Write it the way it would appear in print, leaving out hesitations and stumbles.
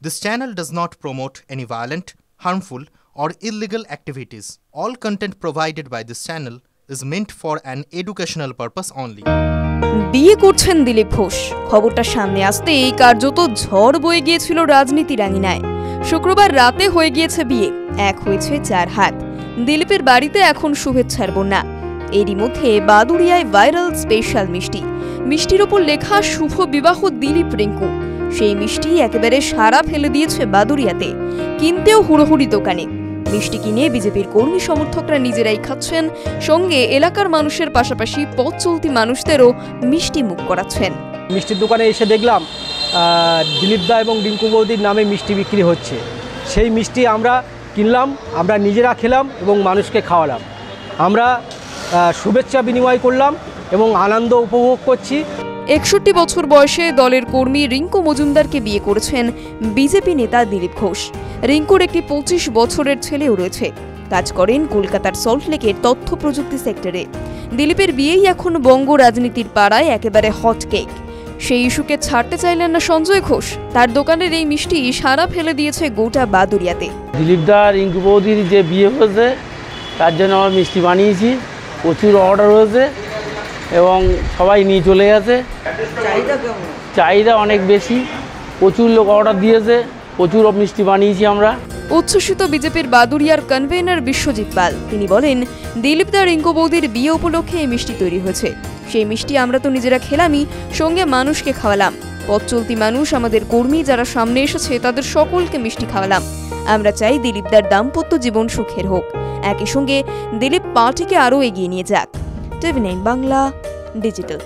This channel does not promote any violent, harmful, or illegal activities. All content provided by this channel is meant for an educational purpose only. বিয়ে করছেন দিলীপ ঘোষ। খবরটা সামনে আসতেই কার্যত ঝড় বয়ে গিয়েছিল রাজনীতির আঙিনায়। শুক্রবার রাতে হয়ে গিয়েছে বিয়ে, এক হয়েছে 4 হাত। দিলীপের বাড়িতে এখন শুভেচ্ছার বন্যা। এরই মধ্যে বাদুড়িয়ায় ভাইরাল স্পেশাল মিষ্টি। মিষ্টির ওপর লেখা শুভ বিবাহ দিলীপ রিঙ্কু। সেই মিষ্টি একেবারে সারা ফেলে দিয়েছে বাদুড়িয়াতে। কিনতেও হুড়োহুড়ি দোকানে। মিষ্টি কিনে বিজেপির কর্মী সমর্থকরা নিজেরাই খাচ্ছেন, সঙ্গে এলাকার মানুষের পাশাপাশি পথ চলতি মানুষদেরও মিষ্টি মুখ করাচ্ছেন। মিষ্টির দোকানে এসে দেখলাম দিলীপ দা এবং রিঙ্কু বৌদির নামে মিষ্টি বিক্রি হচ্ছে। সেই মিষ্টি আমরা কিনলাম, আমরা নিজেরা খেলাম এবং মানুষকে খাওয়ালাম। আমরা শুভেচ্ছা বিনিময় করলাম এবং আনন্দ উপভোগ করছি। 61 বছর বয়সে দলের কর্মী রিঙ্কু মজুমদারকে বিয়ে করেছেন বিজেপি নেতা দিলীপ ঘোষ। রিঙ্কুর একটি 25 বছরের ছেলেও রয়েছে। কাজ করেন কলকাতার সল্টলেকের তথ্য প্রযুক্তি সেক্টরে। দিলীপের বিয়েই এখন বঙ্গ রাজনীতির পাড়ায় একেবারে হট কেক। সেই ইস্যুকে ছাড়তে চাইলেন না সঞ্জয় ঘোষ। তার দোকানের এই মিষ্টি সারা ফেলে দিয়েছে গোটা বাদুড়িয়াতে। দিলীপ দা রিঙ্কু বৌদির যে বিয়ে হয়েছে তার জন্য আমার মিষ্টি বানিয়েছি। প্রচুর অর্ডার হয়েছে এবং সবাই নিয়ে চলে গেছে। চাহিদা অনেক বেশি, প্রচুর লোক অর্ডার দিয়েছে, প্রচুর মিষ্টি বানিয়েছি আমরা। উচ্ছ্বসিত বিজেপির বাদুড়িয়ার কনভেনার বিশ্বজিৎ পাল। তিনি বলেন, দিলীপ দা রিঙ্কু বৌদির বিয়ে উপলক্ষে এই মিষ্টি তৈরি হয়েছে। সেই মিষ্টি আমরা তো নিজেরা খেলামই, সঙ্গে মানুষকে খাওয়ালাম। পথ চলতি মানুষ, আমাদের কর্মী যারা সামনে এসেছে তাদের সকলকে মিষ্টি খাওয়ালাম। আমরা চাই দিলীপদার দাম্পত্য জীবন সুখের হোক। একই সঙ্গে দিলীপ পার্টিকে আরও এগিয়ে নিয়ে যাক। TV9 Bangla digital.